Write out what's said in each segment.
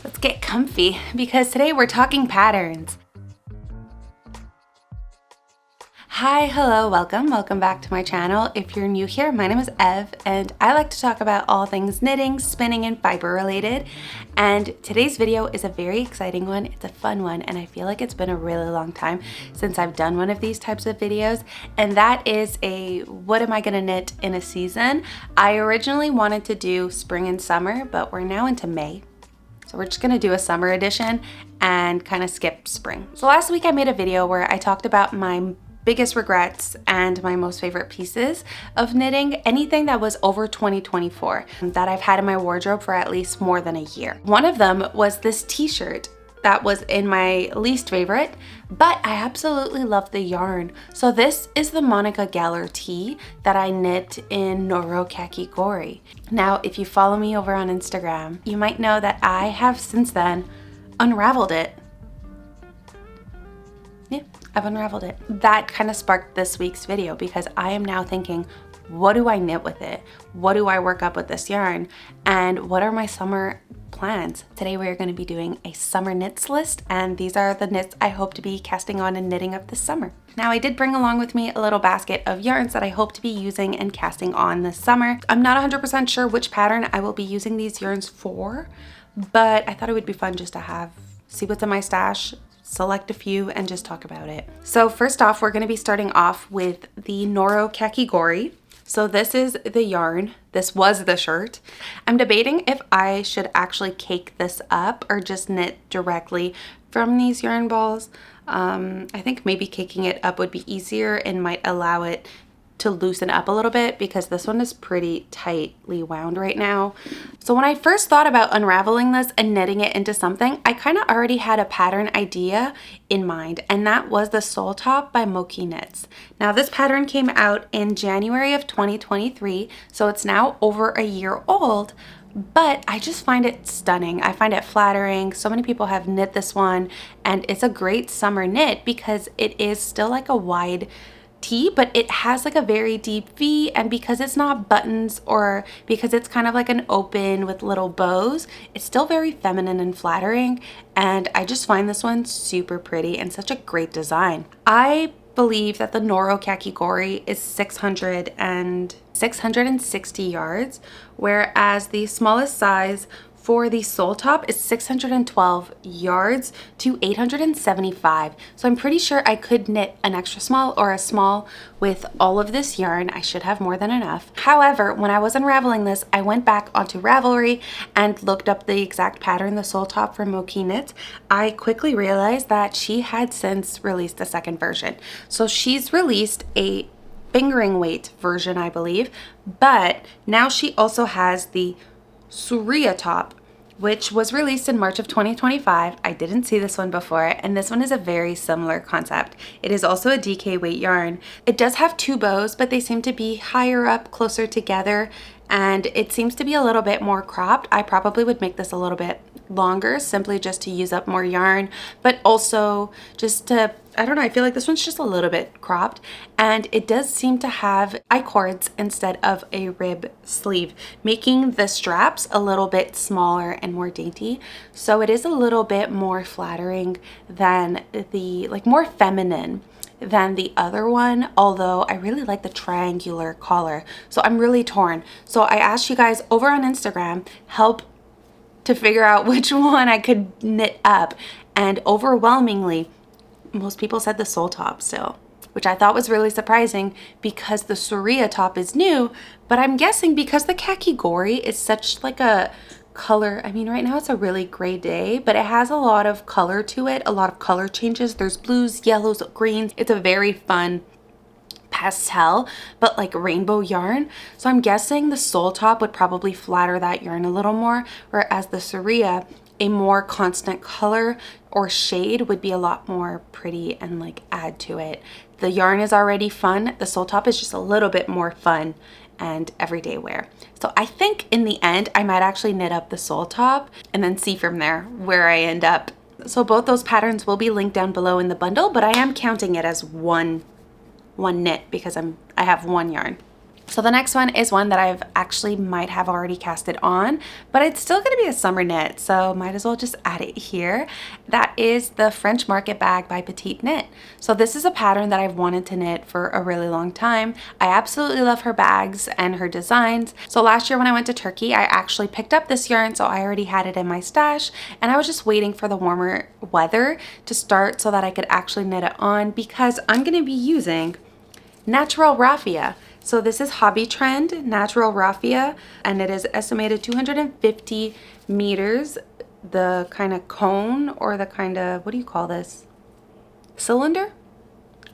Let's get comfy because today we're talking patterns. Hi, hello, welcome back to my channel. If you're new here, my name is Ev and I like to talk about all things knitting, spinning, and fiber related. And today's video is a very exciting one. It's a fun one and I feel like it's been a really long time since I've done one of these types of videos. And that is a what am I gonna knit in a season? I originally wanted to do spring and summer, but we're now into May. So we're just gonna do a summer edition and kind of skip spring. So last week I made a video where I talked about my biggest regrets and my most favorite pieces of knitting, anything that was over 2024 that I've had in my wardrobe for at least more than a year. One of them was this t-shirt that was in my least favorite, but I absolutely love the yarn. So this is the Monica Geller tee that I knit in Noro Kakigori. Now, if you follow me over on Instagram, you might know that I have since then unraveled it. Yeah, I've unraveled it. That kind of sparked this week's video because I am now thinking, what do I knit with it? What do I work up with this yarn? And what are my summer plans? Today we are going to be doing a summer knits list, and these are the knits I hope to be casting on and knitting up this summer. Now I did bring along with me a little basket of yarns that I hope to be using and casting on this summer. I'm not 100% sure which pattern I will be using these yarns for, but I thought it would be fun just to see what's in my stash, select a few, and just talk about it. So first off, we're going to be starting off with the Noro Kakigori. So this is the yarn. This was the shirt. I'm debating if I should actually cake this up or just knit directly from these yarn balls. I think maybe caking it up would be easier and might allow it to loosen up a little bit because this one is pretty tightly wound right now. So when I first thought about unraveling this and knitting it into something, I kind of already had a pattern idea in mind, and that was the Soul Top by Mochi Knits. Now this pattern came out in January of 2023, so it's now over a year old, but I just find it stunning. I find it flattering. So many people have knit this one, and it's a great summer knit because it is still like a wide tee, but it has like a very deep V, and because it's not buttons or because it's kind of like an open with little bows, it's still very feminine and flattering, and I just find this one super pretty and such a great design. I believe that the Noro Kakigori is 660 yards, whereas the smallest size for the Soul Top is 612 yards to 875. So I'm pretty sure I could knit an extra small or a small with all of this yarn. I should have more than enough. However, when I was unraveling this, I went back onto Ravelry and looked up the exact pattern, the Soul Top for Mochi Knits. I quickly realized that she had since released a second version. So she's released a fingering weight version, I believe, but now she also has the Surya top, which was released in March of 2025. I didn't see this one before, and this one is a very similar concept. It is also a DK weight yarn. It does have two bows, but they seem to be higher up, closer together, and it seems to be a little bit more cropped. I probably would make this a little bit longer simply just to use up more yarn, but also just to, I don't know, I feel like this one's just a little bit cropped, and it does seem to have I-cords instead of a rib sleeve, making the straps a little bit smaller and more dainty. So it is a little bit more flattering than more feminine than the other one, although I really like the triangular collar. So I'm really torn. So I asked you guys over on Instagram help to figure out which one I could knit up, and overwhelmingly most people said the Soul Top still, which I thought was really surprising because the Surya top is new, but I'm guessing because the Kakigori is such like a color, I mean right now it's a really gray day, but it has a lot of color to it, a lot of color changes. There's blues, yellows, greens. It's a very fun pastel, but like rainbow yarn. So I'm guessing the Soul Top would probably flatter that yarn a little more, whereas the Surya, a more constant color or shade, would be a lot more pretty and like add to it. The yarn is already fun. The Soul Top is just a little bit more fun and everyday wear. So I think in the end, I might actually knit up the Soul Top and then see from there where I end up. So both those patterns will be linked down below in the bundle, but I am counting it as one knit because I have one yarn. So the next one is one that I've actually might have already casted on, but it's still going to be a summer knit, so might as well just add it here. That is the French Market bag by Petite Knit. So this is a pattern that I've wanted to knit for a really long time. I absolutely love her bags and her designs. So last year when I went to Turkey, I actually picked up this yarn, so I already had it in my stash, and I was just waiting for the warmer weather to start so that I could actually knit it on, because I'm going to be using natural raffia. So this is Hobby Trend natural raffia, and it is estimated 250 meters. The kind of cone, or the kind of, what do you call this? Cylinder?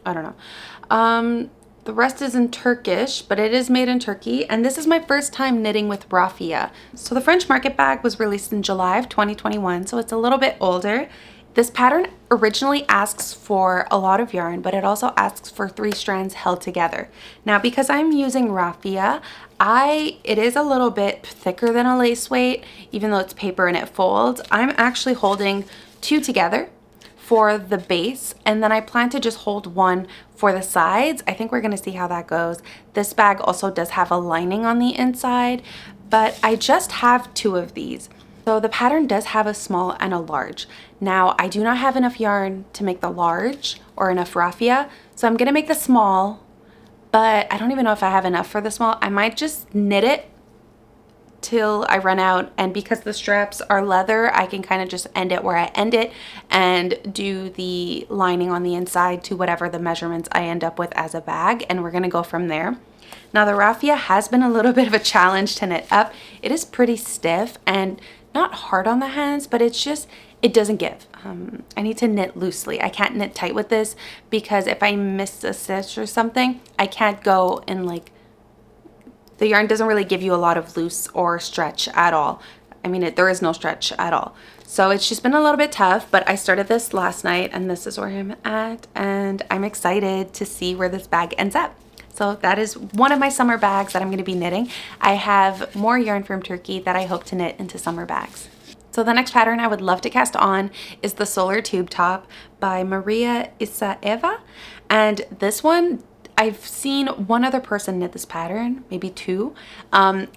I don't know. The rest is in Turkish, but it is made in Turkey, and this is my first time knitting with raffia. So the French Market bag was released in July of 2021, so it's a little bit older. This pattern originally asks for a lot of yarn, but it also asks for 3 strands held together. Now, because I'm using raffia, it is a little bit thicker than a lace weight, even though it's paper and it folds. I'm actually holding 2 together for the base, and then I plan to just hold 1 for the sides. I think we're gonna see how that goes. This bag also does have a lining on the inside, but I just have 2 of these. So the pattern does have a small and a large. Now, I do not have enough yarn to make the large or enough raffia, so I'm gonna make the small, but I don't even know if I have enough for the small. I might just knit it till I run out, and because the straps are leather, I can kind of just end it where I end it and do the lining on the inside to whatever the measurements I end up with as a bag, and we're gonna go from there. Now, the raffia has been a little bit of a challenge to knit up. It is pretty stiff and not hard on the hands, but it's just, it doesn't give. I need to knit loosely. I can't knit tight with this, because if I miss a stitch or something, I can't go and like, the yarn doesn't really give you a lot of loose or stretch at all. I mean, there is no stretch at all. So it's just been a little bit tough, but I started this last night, and this is where I'm at, and I'm excited to see where this bag ends up. So that is one of my summer bags that I'm going to be knitting. I have more yarn from Turkey that I hope to knit into summer bags. So the next pattern I would love to cast on is the Solar Tube Top by Maria Isaeva. And this one, I've seen one other person knit this pattern, maybe 2.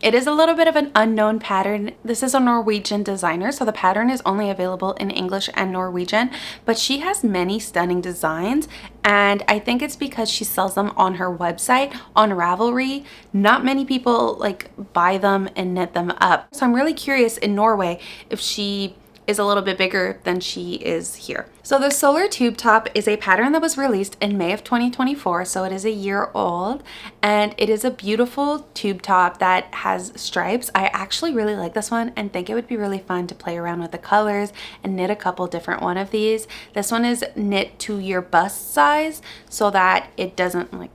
It is a little bit of an unknown pattern. This is a Norwegian designer, so the pattern is only available in English and Norwegian, but she has many stunning designs, and I think it's because she sells them on her website on Ravelry. Not many people like buy them and knit them up. So I'm really curious in Norway if she is a little bit bigger than she is here. So the Solar Tube Top is a pattern that was released in May of 2024, so it is a year old, and it is a beautiful tube top that has stripes. I actually really like this one and think it would be really fun to play around with the colors and knit a couple different one of these. This one is knit to your bust size so that it doesn't like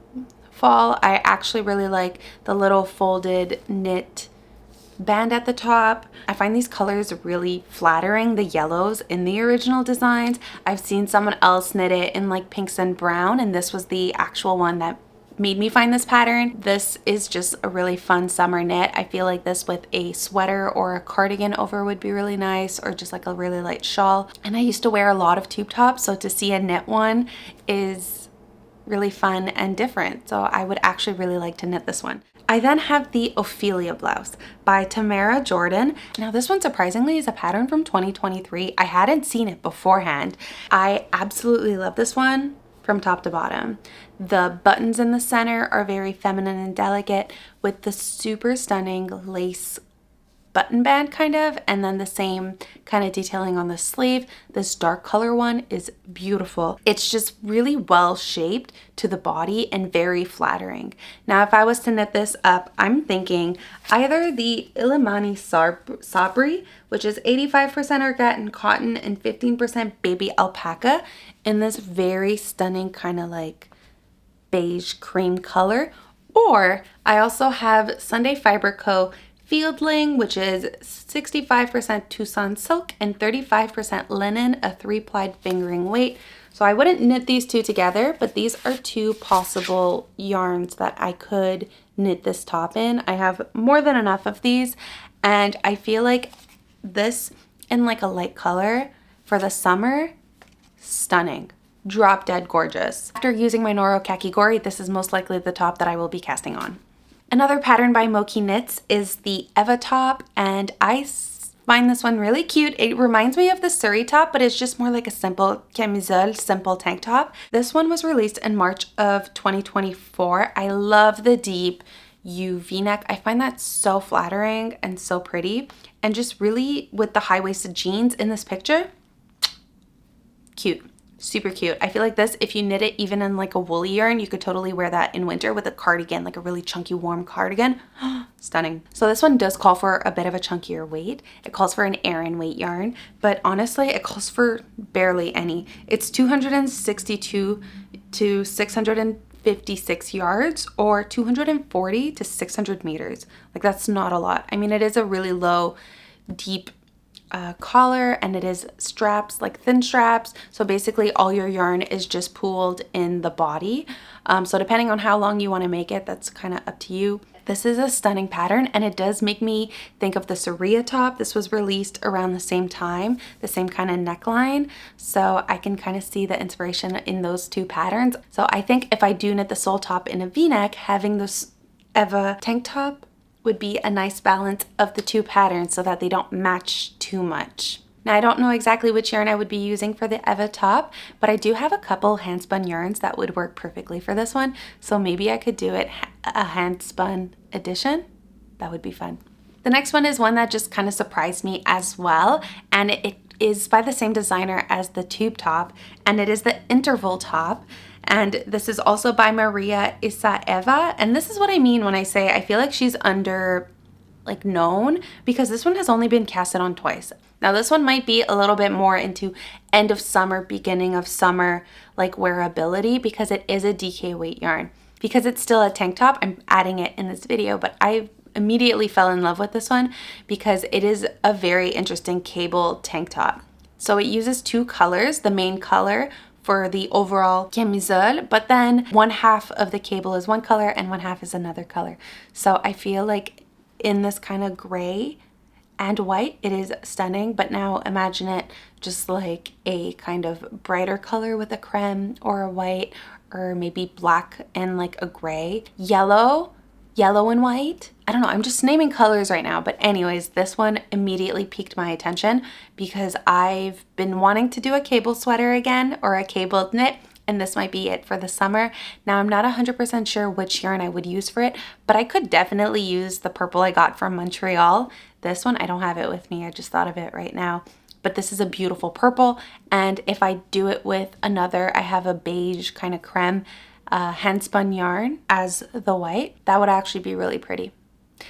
fall. I actually really like the little folded knit band at the top. I find these colors really flattering, the yellows in the original designs. I've seen someone else knit it in like pinks and brown, and this was the actual one that made me find this pattern. This is just a really fun summer knit. I feel like this with a sweater or a cardigan over would be really nice, or just like a really light shawl. And I used to wear a lot of tube tops, so to see a knit one is really fun and different. So I would actually really like to knit this one. I then have the Ophelia blouse by Tamara Jordan. Now this one surprisingly is a pattern from 2023. I hadn't seen it beforehand. I absolutely love this one from top to bottom. The buttons in the center are very feminine and delicate with the super stunning lace button band kind of, and then the same kind of detailing on the sleeve. This dark color one is beautiful. It's just really well shaped to the body and very flattering. Now if I was to knit this up, I'm thinking either the Illimani Sabri, which is 85% Argentine cotton and 15% baby alpaca, in this very stunning kind of like beige cream color, or I also have Sunday Fiber Co. Fieldling, which is 65% Tucson silk and 35% linen, a 3-plied fingering weight. So I wouldn't knit these two together, but these are 2 possible yarns that I could knit this top in. I have more than enough of these, and I feel like this in like a light color for the summer, stunning. Drop dead gorgeous. After using my Noro Kakigori, this is most likely the top that I will be casting on. Another pattern by Mochi Knits is the Eva top, and I find this one really cute. It reminds me of the Surya top, but it's just more like a simple camisole, simple tank top. This one was released in March of 2024. I love the deep U V-neck. I find that so flattering and so pretty, and just really with the high-waisted jeans in this picture, cute. Super cute. I feel like this, if you knit it even in like a woolly yarn, you could totally wear that in winter with a cardigan, like a really chunky warm cardigan. Stunning. So this one does call for a bit of a chunkier weight. It calls for an Aran weight yarn, but honestly it calls for barely any. It's 262 to 656 yards, or 240 to 600 meters. Like, that's not a lot. I mean, it is a really low, deep collar, and it is straps, like thin straps. So basically all your yarn is just pooled in the body. So depending on how long you want to make it, that's kind of up to you. This is a stunning pattern, and it does make me think of the Surya top. This was released around the same time, the same kind of neckline. So I can kind of see the inspiration in those two patterns. So I think if I do knit the sole top in a V-neck, having this Eva tank top would be a nice balance of the two patterns so that they don't match too much. Now, I don't know exactly which yarn I would be using for the Eva top, but I do have a couple hand spun yarns that would work perfectly for this one. So maybe I could do it a hand spun edition. That would be fun. The next one is one that just kind of surprised me as well, and it is by the same designer as the tube top, and it is the interval top. And this is also by Maria Isaeva. And this is what I mean when I say I feel like she's under like known, because this one has only been casted on twice. Now this one might be a little bit more into end of summer, beginning of summer, like wearability, because it is a DK weight yarn. Because it's still a tank top, I'm adding it in this video, but I immediately fell in love with this one because it is a very interesting cable tank top. So it uses two colors, the main color for the overall camisole, but then one half of the cable is one color and one half is another color. So I feel like in this kind of gray and white, it is stunning. But now imagine it just like a kind of brighter color with a creme or a white, or maybe black and like a gray, yellow and white. I don't know, I'm just naming colors right now. But anyways, this one immediately piqued my attention because I've been wanting to do a cable sweater again, or a cabled knit, and this might be it for the summer. Now, I'm not 100% sure which yarn I would use for it, but I could definitely use the purple I got from Montreal. This one, I don't have it with me, I just thought of it right now. But this is a beautiful purple, and if I do it with another, I have a beige kind of creme hand spun yarn as the white, that would actually be really pretty.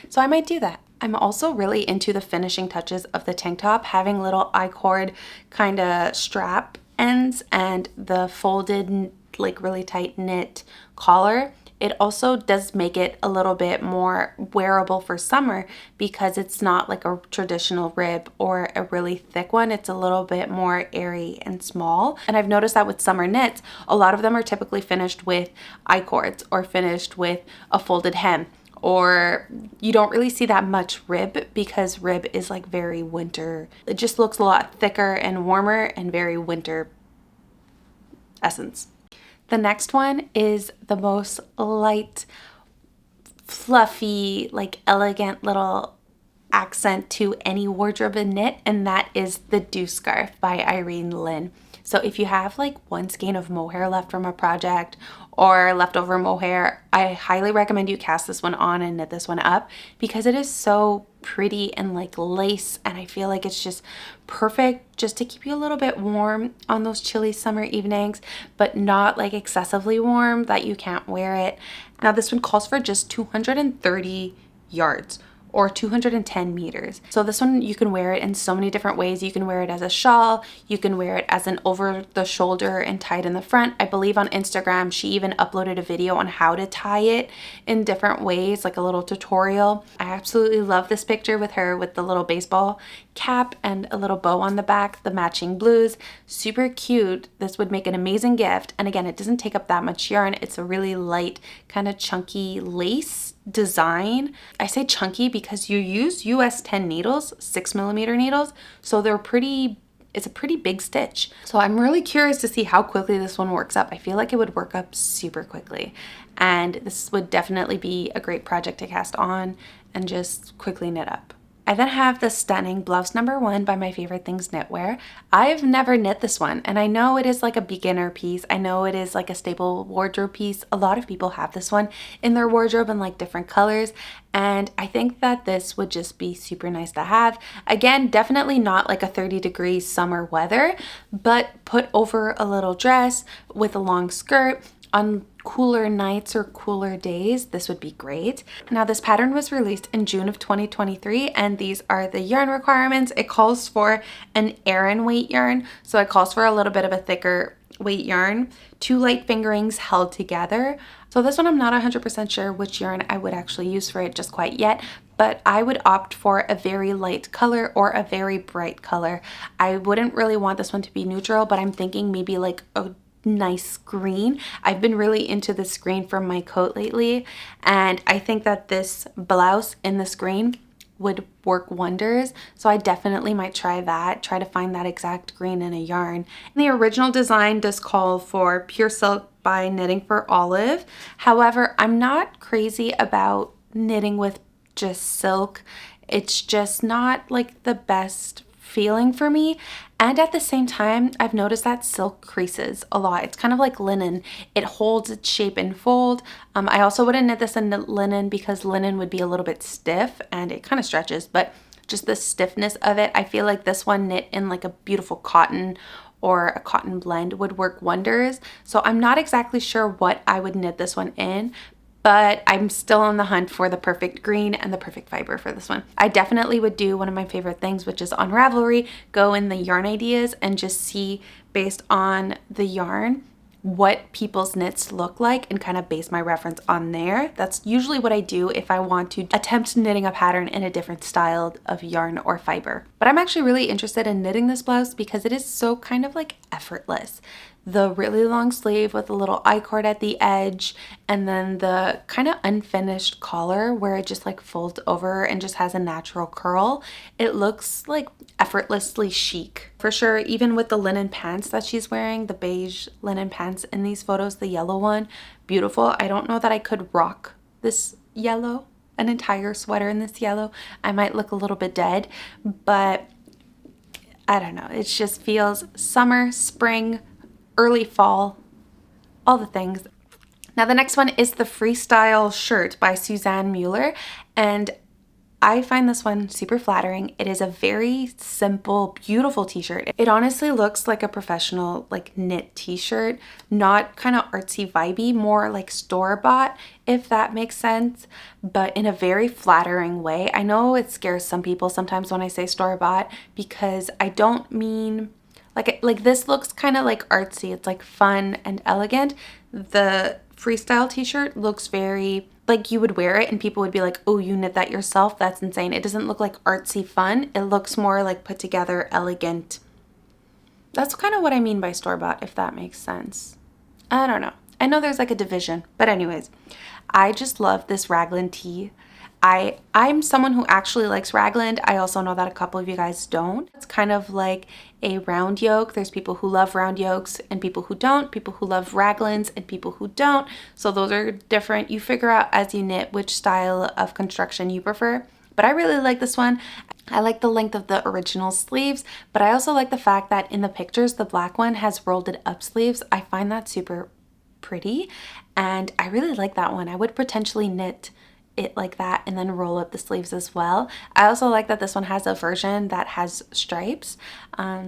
So I might do that. I'm also really into the finishing touches of the tank top, having little I-cord kind of strap ends and the folded like really tight knit collar. It also does make it a little bit more wearable for summer because it's not like a traditional rib or a really thick one. It's a little bit more airy and small. And I've noticed that with summer knits, a lot of them are typically finished with I-cords or finished with a folded hem, or you don't really see that much rib because rib is like very winter. It just looks a lot thicker and warmer and very winter essence. The next one is the most light, fluffy, like elegant little accent to any wardrobe and knit, and that is the Do Scarf by Irene Lin. So if you have like one skein of mohair left from a project or leftover mohair, I highly recommend you cast this one on and knit this one up because it is so pretty and like lace, and I feel like it's just perfect just to keep you a little bit warm on those chilly summer evenings, but not like excessively warm that you can't wear it. Now this one calls for just 230 yards or 210 meters. So this one, you can wear it in so many different ways. You can wear it as a shawl, you can wear it as an over the shoulder and tied in the front. I believe on Instagram, she even uploaded a video on how to tie it in different ways, like a little tutorial. I absolutely love this picture with her with the little baseball cap and a little bow on the back, the matching blues. Super cute. This would make an amazing gift. And again, it doesn't take up that much yarn. It's a really light, kind of chunky lace design. I say chunky because you use US 10 needles, 6mm needles, so they're pretty it's a pretty big stitch. So I'm really curious to see how quickly this one works up. I feel like it would work up super quickly. And this would definitely be a great project to cast on and just quickly knit up. I then have the stunning Blouse No.1 by My Favorite Things Knitwear. I've never knit this one, and I know it is like a beginner piece. I know it is like a staple wardrobe piece. A lot of people have this one in their wardrobe in like different colors, and I think that this would just be super nice to have. Again, definitely not like a 30-degree summer weather, but put over a little dress with a long skirt on cooler nights or cooler days, this would be great. Now this pattern was released in June of 2023, and these are the yarn requirements. It calls for an Aran weight yarn, so it calls for a little bit of a thicker weight yarn, 2 light fingerings held together. So this one I'm not 100% sure which yarn I would actually use for it just quite yet, but I would opt for a very light color or a very bright color. I wouldn't really want this one to be neutral, but I'm thinking maybe like a nice green. I've been really into this green from my coat lately, and I think that this blouse in this green would work wonders. So I definitely might try that, try to find that exact green in a yarn. And the original design does call for Pure Silk by Knitting for Olive. However, I'm not crazy about knitting with just silk. It's just not like the best feeling for me, and at the same time I've noticed that silk creases a lot. It's kind of like linen, it holds its shape and fold. I also wouldn't knit this in linen because linen would be a little bit stiff and it kind of stretches, but just the stiffness of it, I feel like this one knit in like a beautiful cotton or a cotton blend would work wonders. So I'm not exactly sure what I would knit this one in, but I'm still on the hunt for the perfect green and the perfect fiber for this one. I definitely would do one of my favorite things, which is on Ravelry, go in the yarn ideas and just see based on the yarn what people's knits look like and kind of base my reference on there. That's usually what I do if I want to attempt knitting a pattern in a different style of yarn or fiber. But I'm actually really interested in knitting this blouse because it is so kind of like effortless. The really long sleeve with a little I-cord at the edge, and then the kind of unfinished collar where it just like folds over and just has a natural curl. It looks like effortlessly chic. For sure, even with the linen pants that she's wearing, the beige linen pants in these photos, the yellow one, beautiful. I don't know that I could rock this yellow, an entire sweater in this yellow. I might look a little bit dead, but I don't know. It just feels summer, spring, early fall, all the things. Now the next one is the Freestyle shirt by Susanne Muller, and I find this one super flattering. It is a very simple, beautiful t-shirt. It honestly looks like a professional like knit t-shirt, not kind of artsy vibey, more like store-bought, if that makes sense, but in a very flattering way. I know it scares some people sometimes when I say store-bought because I don't mean like this looks kind of like artsy. It's like fun and elegant. The Freestyle t-shirt looks very like you would wear it and people would be like, oh, you knit that yourself? That's insane. It doesn't look like artsy fun. It looks more like put together, elegant. That's kind of what I mean by store-bought, if that makes sense. I don't know. I know there's like a division, but anyways, I just love this raglan tee. I'm someone who actually likes raglan. I also know that a couple of you guys don't. It's kind of like a round yoke. There's people who love round yokes and people who don't, people who love raglans and people who don't. So those are different. You figure out as you knit which style of construction you prefer. But I really like this one. I like the length of the original sleeves, but I also like the fact that in the pictures, the black one has rolled it up sleeves. I find that super pretty and I really like that one. I would potentially knit it like that and then roll up the sleeves as well. I also like that this one has a version that has stripes.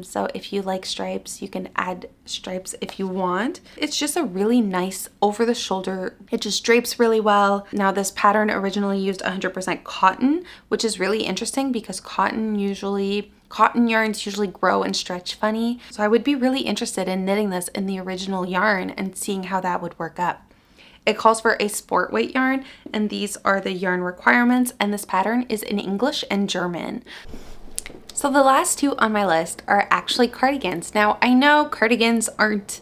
So if you like stripes, you can add stripes if you want. It's just a really nice over the shoulder. It just drapes really well. Now this pattern originally used 100% cotton, which is really interesting because cotton yarns usually grow and stretch funny. So I would be really interested in knitting this in the original yarn and seeing how that would work up. It calls for a sport weight yarn, and these are the yarn requirements, and this pattern is in English and German. So the last two on my list are actually cardigans. Now I know cardigans aren't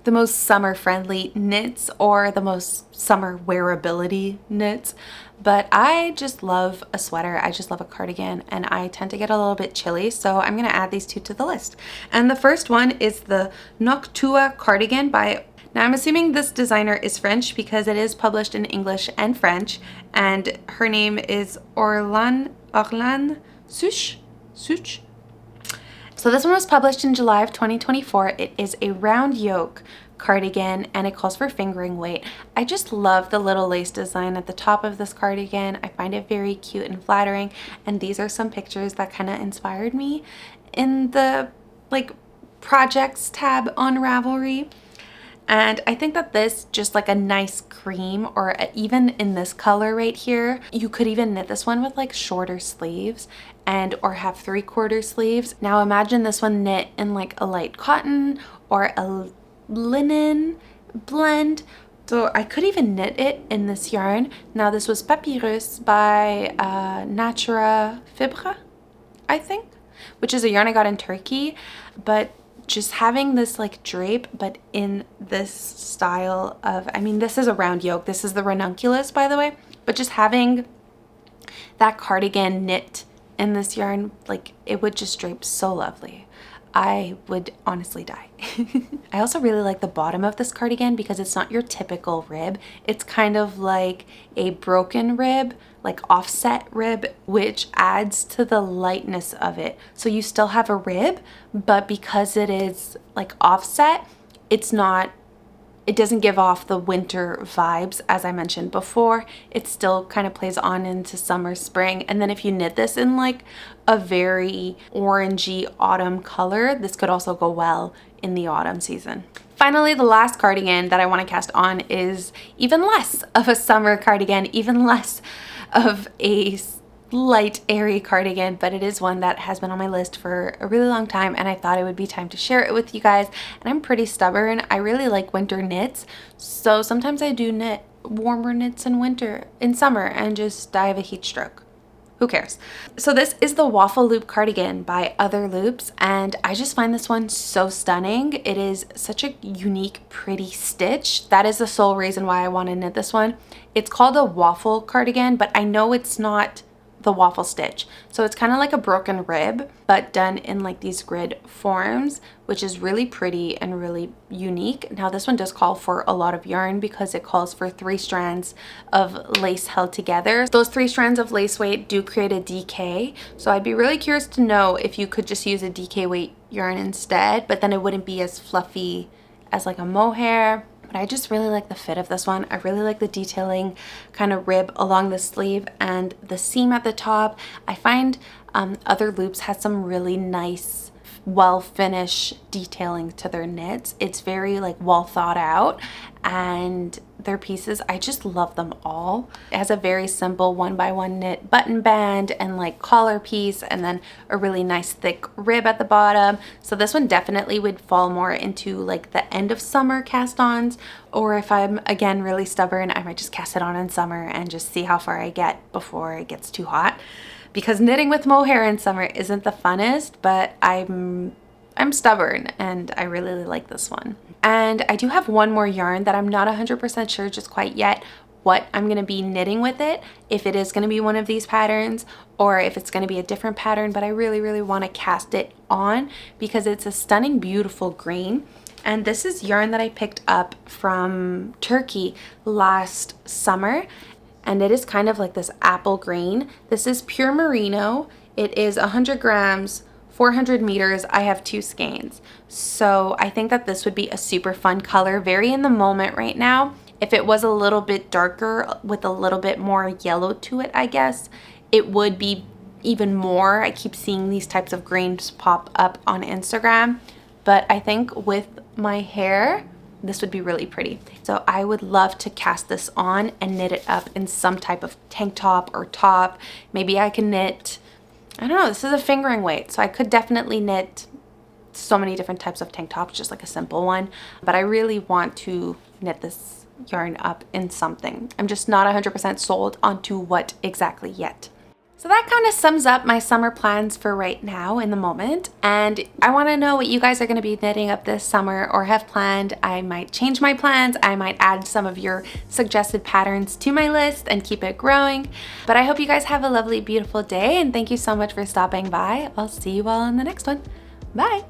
the most summer friendly knits or the most summer wearability knits, but I just love a sweater. I just love a cardigan, and I tend to get a little bit chilly, so I'm gonna add these two to the list. And the first one is the Noctua cardigan by, now I'm assuming this designer is French because it is published in English and French, and her name is Orlane Sucche. So this one was published in July of 2024. It is a round yoke cardigan and it calls for fingering weight. I just love the little lace design at the top of this cardigan. I find it very cute and flattering, and these are some pictures that kind of inspired me in the like projects tab on Ravelry. And I think that this, just like a nice cream, or even in this color right here, you could even knit this one with like shorter sleeves and or have 3/4 sleeves. Now imagine this one knit in like a light cotton or a linen blend. So I could even knit it in this yarn. Now this was Papyrus by Natura Fibre, I think, which is a yarn I got in Turkey. But just having this like drape, but in this style of, I mean, this is a round yoke. This is the ranunculus, by the way, but just having that cardigan knit in this yarn, like it would just drape so lovely. I would honestly die. I also really like the bottom of this cardigan because it's not your typical rib. It's kind of like a broken rib, like offset rib, which adds to the lightness of it. So you still have a rib, but because it is like offset, it doesn't give off the winter vibes. As I mentioned before, it still kind of plays on into summer, spring. And then if you knit this in like a very orangey autumn color, this could also go well in the autumn season. Finally, the last cardigan that I want to cast on is even less of a summer cardigan, even less of a light airy cardigan, but it is one that has been on my list for a really long time, and I thought it would be time to share it with you guys. And I'm pretty stubborn. I really like winter knits, so sometimes I do knit warmer knits in summer and just die of a heat stroke. Who cares? So this is the Waffle Loop cardigan by Other Loops, and I just find this one so stunning. It is such a unique, pretty stitch. That is the sole reason why I want to knit this one. It's called a waffle cardigan, but I know it's not the waffle stitch. So it's kind of like a broken rib, but done in like these grid forms, which is really pretty and really unique. Now this one does call for a lot of yarn because it calls for 3 strands of lace held together. Those 3 strands of lace weight do create a DK. So I'd be really curious to know if you could just use a DK weight yarn instead, but then it wouldn't be as fluffy as like a mohair. But I just really like the fit of this one. I really like the detailing kind of rib along the sleeve and the seam at the top. I find Other Loops has some really nice, well finished detailing to their knits. It's very like well thought out, and their pieces, I just love them all. It has a very simple 1x1 knit button band and like collar piece, and then a really nice thick rib at the bottom. So this one definitely would fall more into like the end of summer cast-ons, or if I'm again really stubborn, I might just cast it on in summer and just see how far I get before it gets too hot. Because knitting with mohair in summer isn't the funnest, but I'm stubborn and I really like this one. And I do have one more yarn that I'm not 100% sure just quite yet what I'm going to be knitting with it, if it is going to be one of these patterns or if it's going to be a different pattern, but I really want to cast it on because it's a stunning, beautiful green. And this is yarn that I picked up from Turkey last summer, and it is kind of like this apple green. This is pure merino. It is 100 grams, 400 meters. I have 2 skeins. So I think that this would be a super fun color, very in the moment right now. If it was a little bit darker with a little bit more yellow to it, I guess, it would be even more. I keep seeing these types of greens pop up on Instagram, but I think with my hair, this would be really pretty. So I would love to cast this on and knit it up in some type of tank top or top. Maybe I can knit, I don't know, this is a fingering weight, so I could definitely knit so many different types of tank tops, just like a simple one. But I really want to knit this yarn up in something. I'm just not 100% sold onto what exactly yet. So that kind of sums up my summer plans for right now in the moment. And I want to know what you guys are going to be knitting up this summer or have planned. I might change my plans. I might add some of your suggested patterns to my list and keep it growing. But I hope you guys have a lovely, beautiful day. And thank you so much for stopping by. I'll see you all in the next one. Bye.